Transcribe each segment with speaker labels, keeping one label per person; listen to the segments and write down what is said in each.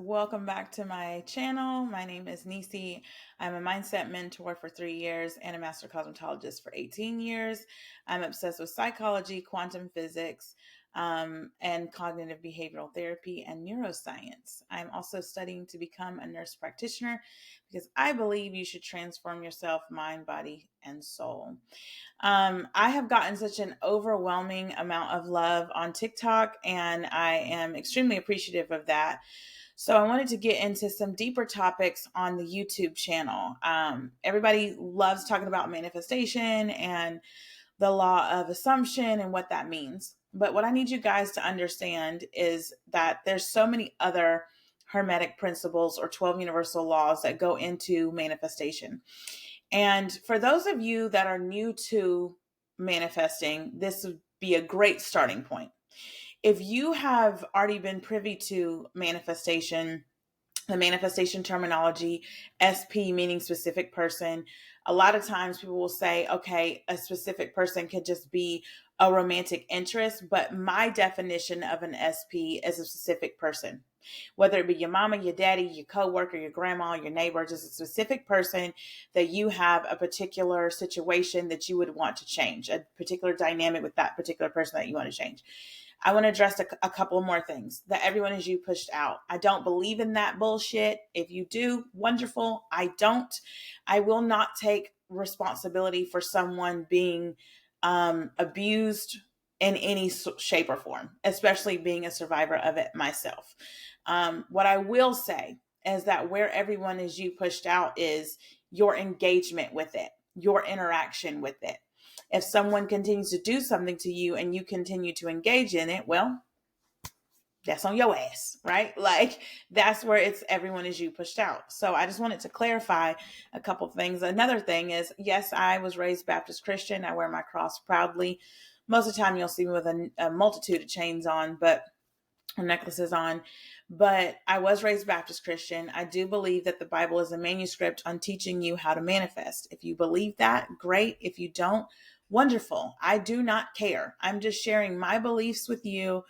Speaker 1: Welcome back to my channel. My name is Nisi. I'm a mindset mentor for 3 years and a master cosmetologist for 18 years. I'm obsessed with psychology, quantum physics, and cognitive behavioral therapy and neuroscience. I'm also studying to become a nurse practitioner because I believe you should transform yourself, mind, body, and soul. I have gotten such an overwhelming amount of love on TikTok, and I am extremely appreciative of that. So I wanted to get into some deeper topics on the YouTube channel. Everybody loves talking about manifestation and the law of assumption and what that means. But what I need you guys to understand is that there's so many other hermetic principles or 12 universal laws that go into manifestation. And for those of you that are new to manifesting, this would be a great starting point. If you have already been privy to manifestation, the manifestation terminology, SP meaning specific person, a lot of times people will say, okay, a specific person could just be a romantic interest, but my definition of an SP is a specific person. Whether it be your mama, your daddy, your coworker, your grandma, your neighbor, just a specific person that you have a particular situation that you would want to change, a particular dynamic with that particular person that you want to change. I want to address a couple more things. That everyone is you pushed out. I don't believe in that bullshit. If you do, wonderful. I don't. I will not take responsibility for someone being abused in any shape or form, especially being a survivor of it myself. What I will say is that where everyone is you pushed out is your engagement with it, your interaction with it. If someone continues to do something to you and you continue to engage in it, well, that's on your ass, right? Like that's where it's everyone is you pushed out. So I just wanted to clarify a couple things. Another thing is, yes, I was raised Baptist Christian. I wear my cross proudly. Most of the time you'll see me with a multitude of chains on, but necklaces on, but I was raised Baptist Christian. I do believe that the Bible is a manuscript on teaching you how to manifest. If you believe that, great. If you don't, wonderful. I do not care. I'm just sharing my beliefs with you.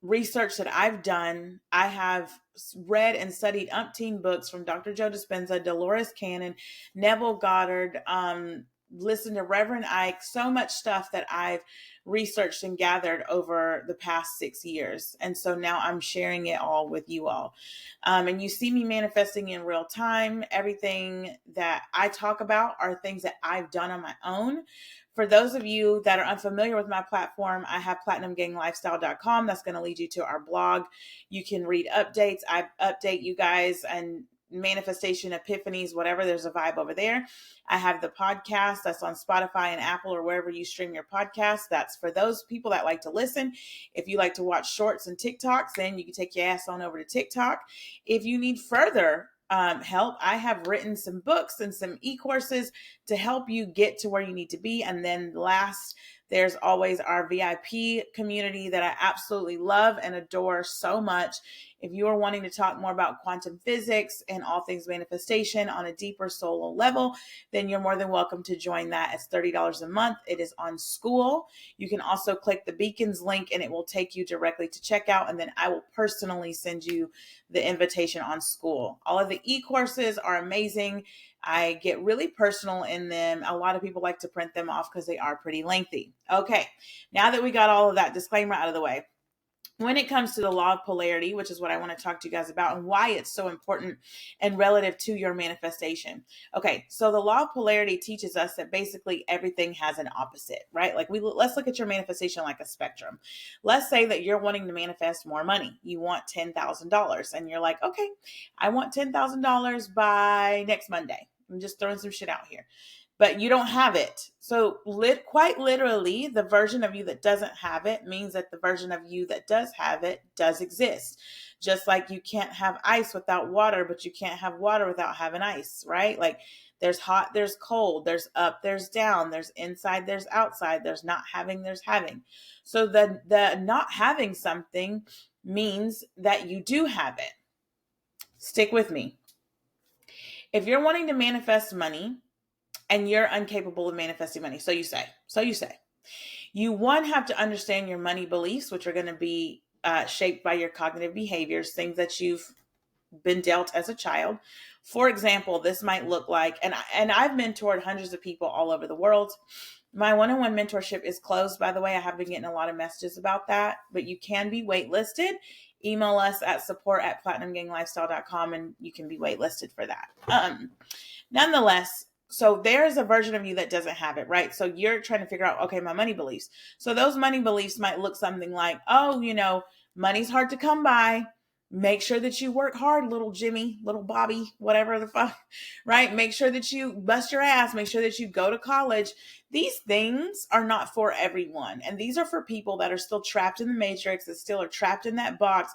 Speaker 1: Research that I've done. I have read and studied umpteen books from Dr. Joe Dispenza, Dolores Cannon, Neville Goddard, listened to Reverend Ike, so much stuff that I've researched and gathered over the past 6 years. And so now I'm sharing it all with you all. And you see me manifesting in real time. Everything that I talk about are things that I've done on my own. For those of you that are unfamiliar with my platform, I have platinumganglifestyle.com. That's going to lead you to our blog. You can read updates. I update you guys and manifestation epiphanies, whatever. There's a vibe over there. I have the podcast that's on Spotify and Apple or wherever you stream your podcast. That's for those people that like to listen. If you like to watch shorts and TikToks, then you can take your ass on over to TikTok. If you need further help, I have written some books and some e-courses to help you get to where you need to be. And then last, there's always our VIP community that I absolutely love and adore so much. If you are wanting to talk more about quantum physics and all things manifestation on a deeper soul level, then you're more than welcome to join that. It's $30 a month. It is on School. You can also click the beacons link and it will take you directly to checkout. And then I will personally send you the invitation on School. All of the e-courses are amazing. I get really personal in them. A lot of people like to print them off because they are pretty lengthy. Okay, now that we got all of that disclaimer out of the way, when it comes to the law of polarity, which is what I want to talk to you guys about and why it's so important and relative to your manifestation. Okay, so the law of polarity teaches us that basically everything has an opposite, right? Like let's look at your manifestation like a spectrum. Let's say that you're wanting to manifest more money. You want $10,000 and you're like, okay, I want $10,000 by next Monday. I'm just throwing some shit out here. But you don't have it. So quite literally, the version of you that doesn't have it means that the version of you that does have it does exist. Just like you can't have ice without water, but you can't have water without having ice, right? Like there's hot, there's cold, there's up, there's down, there's inside, there's outside, there's not having, there's having. So the not having something means that you do have it. Stick with me. If you're wanting to manifest money, and you're incapable of manifesting money. So you say, you one have to understand your money beliefs, which are going to be shaped by your cognitive behaviors, things that you've been dealt as a child. For example, this might look like, and I've mentored hundreds of people all over the world. My one-on-one mentorship is closed, by the way. I have been getting a lot of messages about that, but you can be waitlisted. Email us at support@platinumganglifestyle.com and you can be waitlisted for that. Nonetheless, so there's a version of you that doesn't have it, right? So you're trying to figure out, okay, my money beliefs. So those money beliefs might look something like, oh, money's hard to come by. Make sure that you work hard, little Jimmy, little Bobby, whatever the fuck, right? Make sure that you bust your ass. Make sure that you go to college. These things are not for everyone. And these are for people that are still trapped in the matrix, that still are trapped in that box.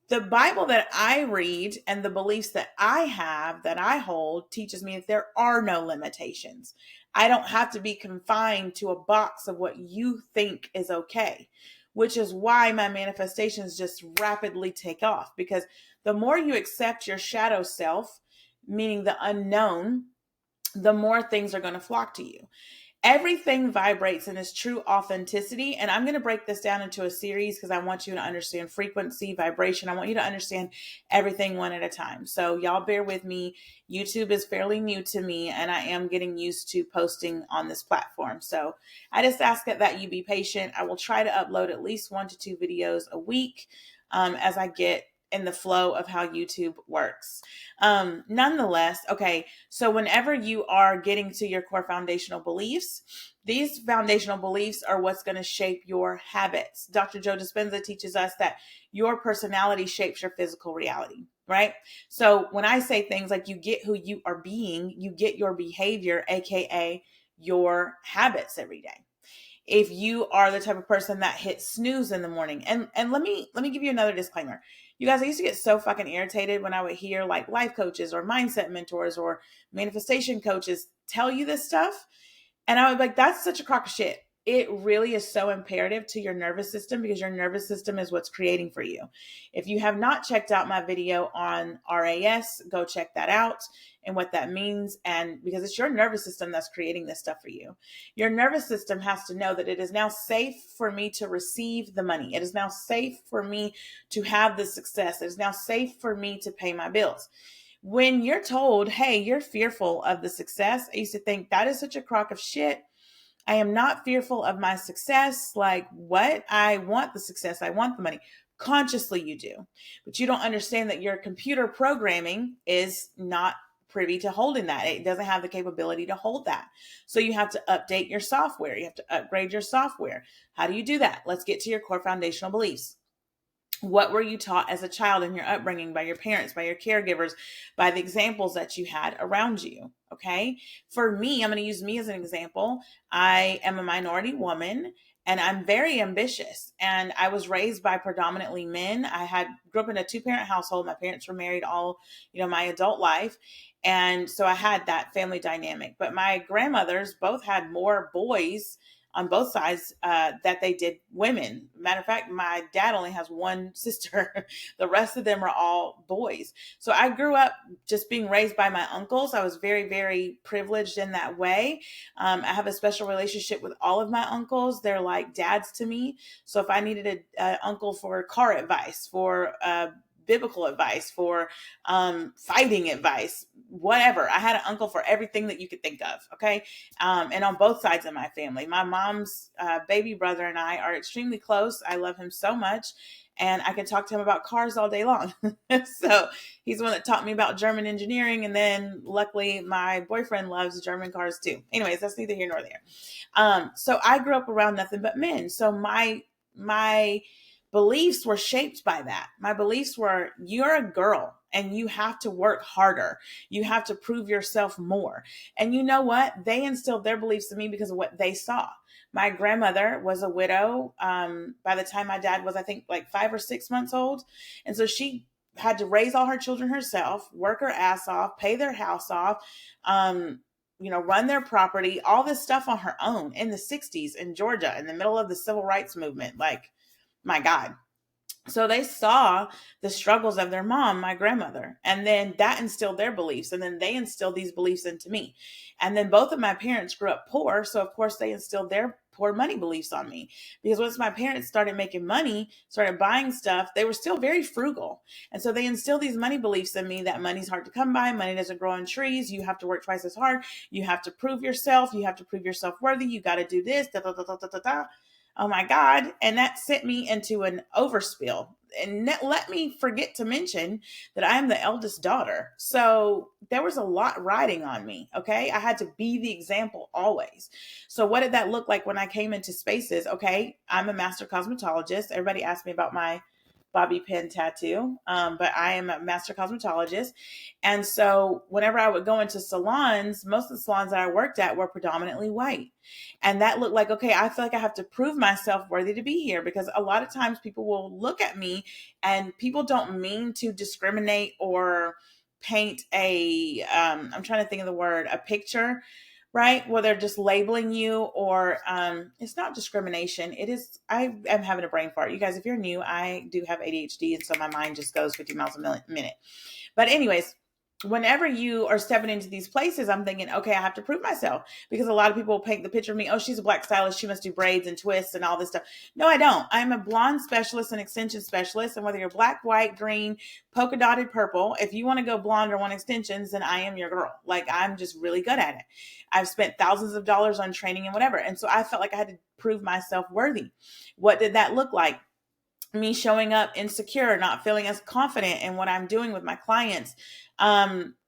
Speaker 1: The Bible that I read and the beliefs that I have, that I hold, teaches me that there are no limitations. I don't have to be confined to a box of what you think is okay, which is why my manifestations just rapidly take off. Because the more you accept your shadow self, meaning the unknown, the more things are going to flock to you. Everything vibrates in its true authenticity. And I'm going to break this down into a series because I want you to understand frequency, vibration. I want you to understand everything one at a time. So y'all bear with me. YouTube is fairly new to me and I am getting used to posting on this platform. So I just ask that you be patient. I will try to upload at least 1 to 2 videos a week as I get in the flow of how YouTube works. Nonetheless, okay, so whenever you are getting to your core foundational beliefs, these foundational beliefs are what's going to shape your habits. Dr. Joe Dispenza teaches us that your personality shapes your physical reality, right? So when I say things like you get who you are being, you get your behavior, aka your habits every day. If you are the type of person that hits snooze in the morning, and let me give you another disclaimer. You guys, I used to get so fucking irritated when I would hear like life coaches or mindset mentors or manifestation coaches tell you this stuff. And I would be like, that's such a crock of shit. It really is so imperative to your nervous system because your nervous system is what's creating for you. If you have not checked out my video on RAS, go check that out and what that means. And because it's your nervous system that's creating this stuff for you. Your nervous system has to know that it is now safe for me to receive the money. It is now safe for me to have the success. It is now safe for me to pay my bills. When you're told, hey, you're fearful of the success, I used to think that is such a crock of shit. I am not fearful of my success. Like what? I want the success. I want the money. Consciously you do, but you don't understand that your computer programming is not privy to holding that. It doesn't have the capability to hold that. So you have to update your software. You have to upgrade your software. How do you do that? Let's get to your core foundational beliefs. What were you taught as a child in your upbringing by your parents, by your caregivers, by the examples that you had around you? Okay. For me, I'm going to use me as an example. I am a minority woman and I'm very ambitious. And I was raised by predominantly men. Grew up in a 2-parent household. My parents were married all, my adult life. And so I had that family dynamic. But my grandmothers both had more boys on both sides that they did women. Matter of fact, my dad only has one sister. The rest of them are all boys. So I grew up just being raised by my uncles. I was very, very privileged in that way. I have a special relationship with all of my uncles. They're like dads to me. So if I needed an uncle for car advice, for biblical advice, for fighting advice, whatever. I had an uncle for everything that you could think of. Okay. And on both sides of my family, my mom's baby brother and I are extremely close. I love him so much. And I can talk to him about cars all day long. So he's the one that taught me about German engineering. And then luckily my boyfriend loves German cars too. Anyways, that's neither here nor there. So I grew up around nothing but men. So my beliefs were shaped by that. My beliefs were, you're a girl and you have to work harder. You have to prove yourself more. And you know what? They instilled their beliefs in me because of what they saw. My grandmother was a widow by the time my dad was, I think, like 5 or 6 months old. And so she had to raise all her children herself, work her ass off, pay their house off, run their property, all this stuff on her own in the 60s in Georgia, in the middle of the civil rights movement. Like, my God. So they saw the struggles of their mom, my grandmother, and then that instilled their beliefs. And then they instilled these beliefs into me. And then both of my parents grew up poor. So of course they instilled their poor money beliefs on me. Because once my parents started making money, started buying stuff, they were still very frugal. And so they instilled these money beliefs in me that money's hard to come by, money doesn't grow on trees, you have to work twice as hard, you have to prove yourself, you have to prove yourself worthy, you got to do this, da da da da da da da. Oh my God. And that sent me into an overspill. And let me forget to mention that I am the eldest daughter. So there was a lot riding on me. Okay. I had to be the example always. So what did that look like when I came into spaces? Okay. I'm a master cosmetologist. Everybody asked me about my bobby pin tattoo. But I am a master cosmetologist. And so whenever I would go into salons, most of the salons that I worked at were predominantly white. And that looked like, okay, I feel like I have to prove myself worthy to be here, because a lot of times people will look at me, and people don't mean to discriminate or paint I'm trying to think of the word, a picture, right? Well, they're just labeling you, or it's not discrimination. It is, I am having a brain fart. You guys, if you're new, I do have ADHD. And so my mind just goes 50 miles a minute. But anyways, whenever you are stepping into these places, I'm thinking, okay, I have to prove myself, because a lot of people paint the picture of me. Oh, she's a black stylist. She must do braids and twists and all this stuff. No, I don't. I'm a blonde specialist and extension specialist. And whether you're black, white, green, polka dotted, purple, if you want to go blonde or want extensions, then I am your girl. Like, I'm just really good at it. I've spent thousands of dollars on training and whatever. And so I felt like I had to prove myself worthy. What did that look like? Me showing up insecure, not feeling as confident in what I'm doing with my clients,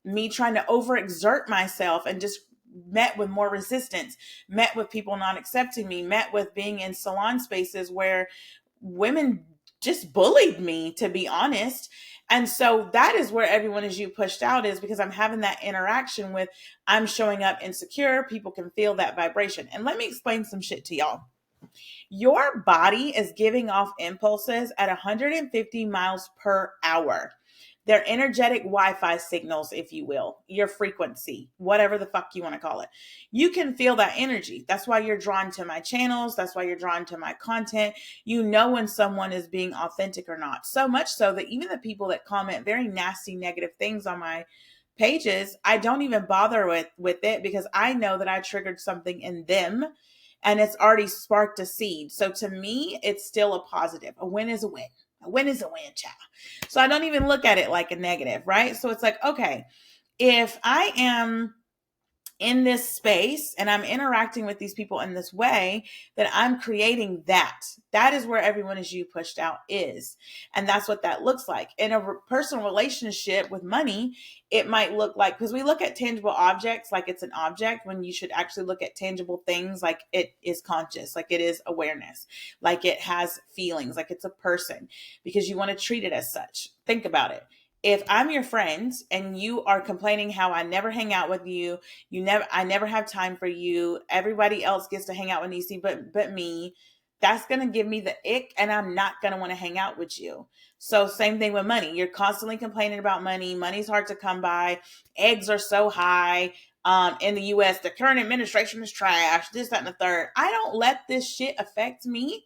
Speaker 1: me trying to overexert myself, and just met with more resistance, met with people not accepting me, met with being in salon spaces where women just bullied me, to be honest. And so that is where Everyone Is You pushed out, is because I'm having that interaction with, I'm showing up insecure. People can feel that vibration. And let me explain some shit to y'all. Your body is giving off impulses at 150 miles per hour. They're energetic Wi-Fi signals, if you will, your frequency, whatever the fuck you want to call it. You can feel that energy. That's why you're drawn to my channels. That's why you're drawn to my content. You know when someone is being authentic or not. So much so that even the people that comment very nasty, negative things on my pages, I don't even bother with it, because I know that I triggered something in them, and it's already sparked a seed. So to me, it's still a positive. A win is a win. A win is a win, child. So I don't even look at it like a negative, right? So it's like, okay, if I am in this space and I'm interacting with these people in this way, that I'm creating that. That is where Everyone Is You pushed out is. And that's what that looks like. In a personal relationship with money, it might look like, because we look at tangible objects like it's an object, when you should actually look at tangible things like it is conscious, like it is awareness, like it has feelings, like it's a person, because you want to treat it as such. Think about it. If I'm your friend and you are complaining how I never hang out with you, I never have time for you, everybody else gets to hang out with Nisi but me, that's going to give me the ick, and I'm not going to want to hang out with you. So same thing with money. You're constantly complaining about money. Money's hard to come by. Eggs are so high. In the US, the current administration is trash, this, that, and the third. I don't let this shit affect me.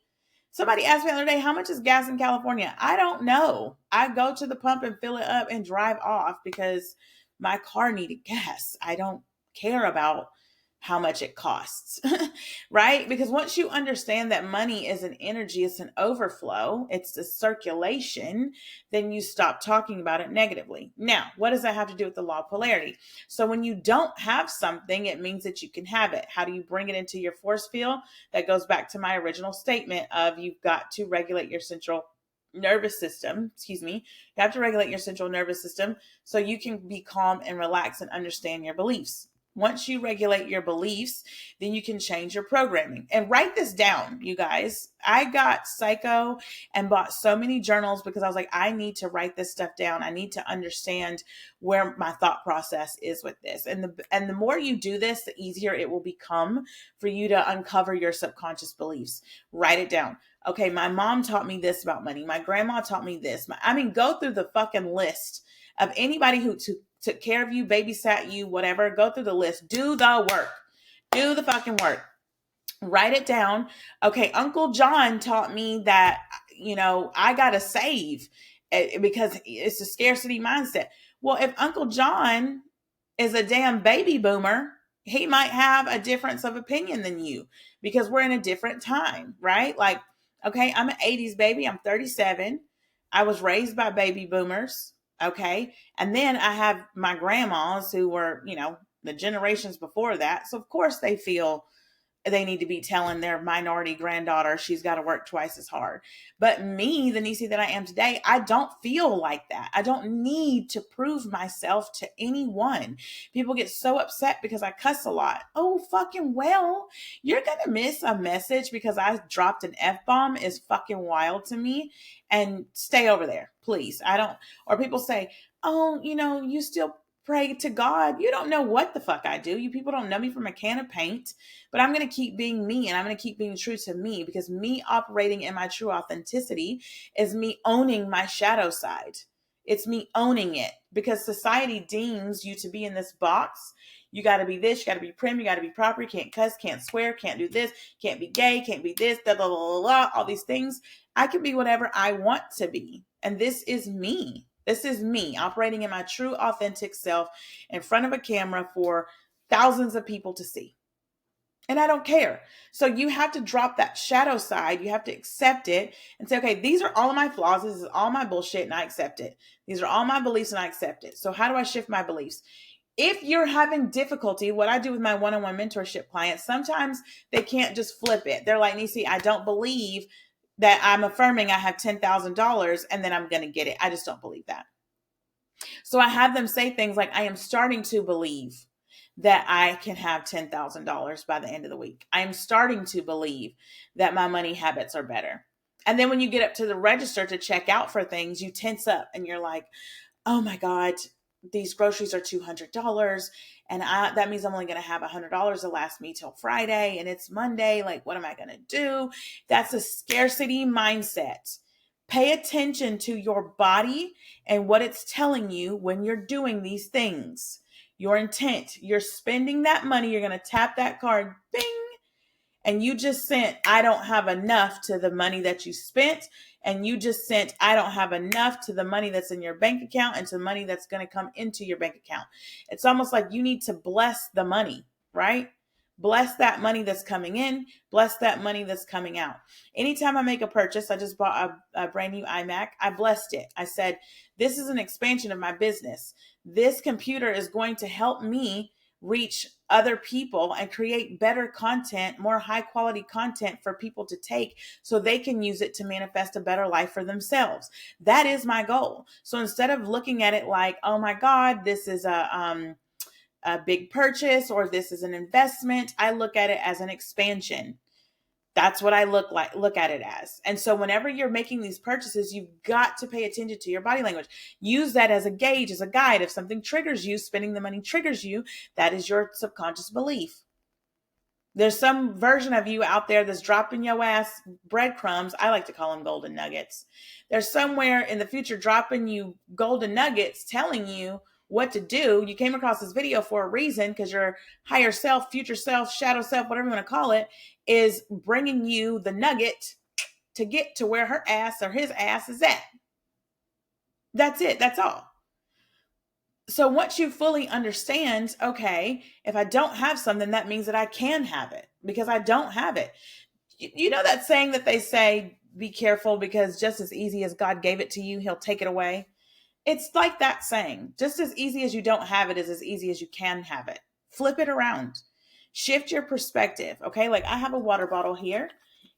Speaker 1: Somebody asked me the other day, how much is gas in California? I don't know. I go to the pump and fill it up and drive off because my car needed gas. I don't care about how much it costs, right? Because once you understand that money is an energy, it's an overflow, it's the circulation, then you stop talking about it negatively. Now, what does that have to do with the law of polarity? So when you don't have something, it means that you can have it. How do you bring it into your force field? That goes back to my original statement of, you've got to regulate your central nervous system. You have to regulate your central nervous system so you can be calm and relax and understand your beliefs. Once you regulate your beliefs, then you can change your programming. And write this down, you guys. I got psycho and bought so many journals because I was like, I need to write this stuff down. I need to understand where my thought process is with this. And the more you do this, the easier it will become for you to uncover your subconscious beliefs. Write it down. Okay, my mom taught me this about money. My grandma taught me this. Go through the fucking list of anybody who took care of you, babysat you, whatever. Go through the list. Do the work. Do the fucking work. Write it down. Okay, Uncle John taught me that, I got to save because it's a scarcity mindset. Well, if Uncle John is a damn baby boomer, He might have a difference of opinion than you because we're in a different time, right? Like, okay, I'm an 80s baby. I'm 37. I was raised by baby boomers. Okay. And then I have my grandmas who were, the generations before that. So, of course, they feel they need to be telling their minority granddaughter she's got to work twice as hard. But me, the Niecy that I am today, I don't feel like that. I don't need to prove myself to anyone. People get so upset because I cuss a lot. Oh, fucking well, you're going to miss a message because I dropped an F-bomb is fucking wild to me. And stay over there, please. I don't, or people say, oh, you still pray to God. You don't know what the fuck I do. You people don't know me from a can of paint. But I'm going to keep being me, and I'm going to keep being true to me, because me operating in my true authenticity is me owning my shadow side. It's me owning it, because society deems you to be in this box. You got to be this, you got to be prim, you got to be proper, you can't cuss, can't swear, can't do this, can't be gay, can't be this, blah, blah, blah, blah, all these things. I can be whatever I want to be. And this is me. This is me operating in my true authentic self in front of a camera for thousands of people to see. And I don't care. So you have to drop that shadow side. You have to accept it and say, okay, these are all of my flaws. This is all my bullshit, and I accept it. These are all my beliefs, and I accept it. So how do I shift my beliefs? If you're having difficulty, what I do with my one-on-one mentorship clients, sometimes they can't just flip it. They're like, Niecy, I don't believe that I'm affirming I have $10,000 and then I'm going to get it. I just don't believe that. So I have them say things like, I am starting to believe that I can have $10,000 by the end of the week. I am starting to believe that my money habits are better. And then when you get up to the register to check out for things, you tense up and you're like, oh my God, these groceries are $200. And that means I'm only going to have $100 to last me till Friday. And it's Monday. Like, what am I going to do? That's a scarcity mindset. Pay attention to your body and what it's telling you when you're doing these things. Your intent, you're spending that money, you're going to tap that card, bing, and you just sent, I don't have enough to the money that you spent. And you just sent, I don't have enough to the money that's in your bank account and to the money that's going to come into your bank account. It's almost like you need to bless the money, right? Bless that money that's coming in, bless that money that's coming out. Anytime I make a purchase, I just bought a brand new iMac, I blessed it. I said, this is an expansion of my business. This computer is going to help me reach other people and create better content, more high quality content for people to take so they can use it to manifest a better life for themselves. That is my goal. So instead of looking at it like, oh my God, this is a big purchase or this is an investment, I look at it as an expansion. That's what I look at it as. And so whenever you're making these purchases, you've got to pay attention to your body language. Use that as a gauge, as a guide. If something triggers you, spending the money triggers you, that is your subconscious belief. There's some version of you out there that's dropping your ass breadcrumbs. I like to call them golden nuggets. There's somewhere in the future dropping you golden nuggets, telling you what to do. You came across this video for a reason, because your higher self, future self, shadow self, whatever you want to call it, is bringing you the nugget to get to where her ass or his ass is at. That's it. That's all. So once you fully understand, okay, if I don't have something, that means that I can have it because I don't have it. You know that saying that they say, be careful because just as easy as God gave it to you, he'll take it away. It's like that saying, just as easy as you don't have it is as easy as you can have it. Flip it around. Shift your perspective. Okay. Like I have a water bottle here.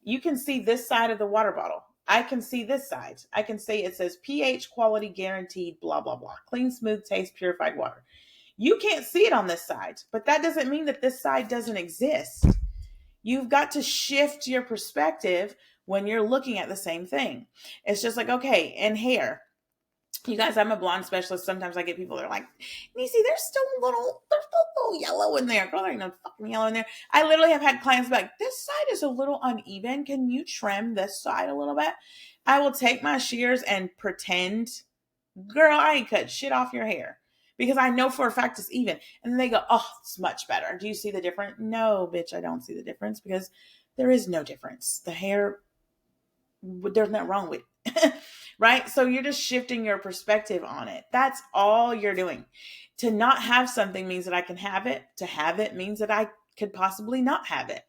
Speaker 1: You can see this side of the water bottle. I can see this side. I can see it says pH quality guaranteed, blah, blah, blah. Clean, smooth taste, purified water. You can't see it on this side, but that doesn't mean that this side doesn't exist. You've got to shift your perspective when you're looking at the same thing. It's just like, okay, in hair, you guys, I'm a blonde specialist. Sometimes I get people that are like, Niecy, there's still a little yellow in there. Girl, there ain't no fucking yellow in there. I literally have had clients be like, this side is a little uneven. Can you trim this side a little bit? I will take my shears and pretend, girl, I ain't cut shit off your hair because I know for a fact it's even. And then they go, oh, it's much better. Do you see the difference? No, bitch, I don't see the difference because there is no difference. The hair, there's nothing wrong with it. right? So you're just shifting your perspective on it. That's all you're doing. To not have something means that I can have it. To have it means that I could possibly not have it.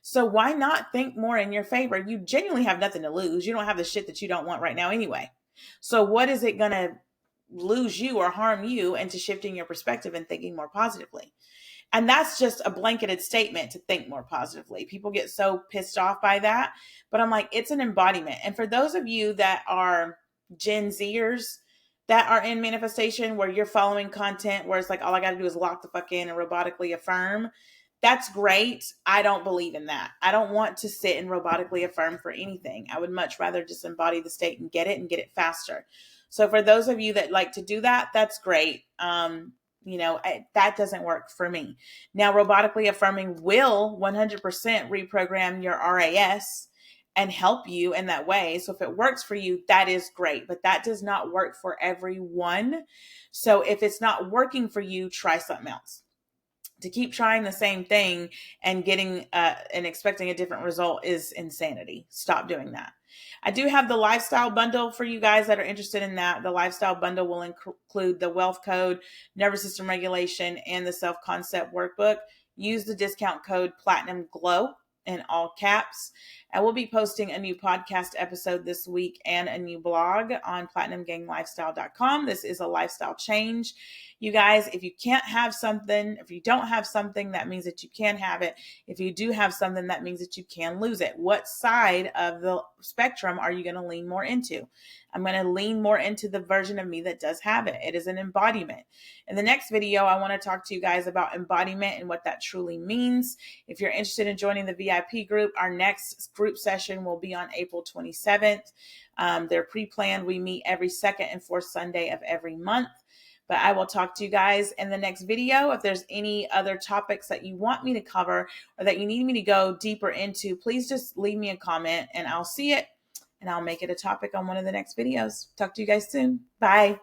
Speaker 1: So why not think more in your favor? You genuinely have nothing to lose. You don't have the shit that you don't want right now anyway. So what is it going to lose you or harm you into shifting your perspective and thinking more positively? And that's just a blanketed statement to think more positively. People get so pissed off by that. But I'm like, it's an embodiment. And for those of you that are Gen Zers that are in manifestation where you're following content where it's like, all I got to do is lock the fuck in and robotically affirm, that's great. I don't believe in that. I don't want to sit and robotically affirm for anything. I would much rather just embody the state and get it faster. So for those of you that like to do that, that's great. That doesn't work for me. Now, robotically affirming will 100% reprogram your RAS and help you in that way. So if it works for you, that is great, but that does not work for everyone. So if it's not working for you, try something else. To keep trying the same thing and getting and expecting a different result is insanity. Stop doing that. I do have the lifestyle bundle for you guys that are interested in that. The lifestyle bundle will include the wealth code, nervous system regulation, and the self-concept workbook. Use the discount code Platinum Glow in all caps. And we'll be posting a new podcast episode this week and a new blog on platinumganglifestyle.com. This is a lifestyle change. You guys, if you can't have something, if you don't have something, that means that you can have it. If you do have something, that means that you can lose it. What side of the spectrum are you going to lean more into? I'm going to lean more into the version of me that does have it. It is an embodiment. In the next video, I want to talk to you guys about embodiment and what that truly means. If you're interested in joining the VIP group, our next group session will be on April 27th. They're pre-planned. We meet every second and fourth Sunday of every month. But I will talk to you guys in the next video. If there's any other topics that you want me to cover or that you need me to go deeper into, please just leave me a comment and I'll see it and I'll make it a topic on one of the next videos. Talk to you guys soon. Bye.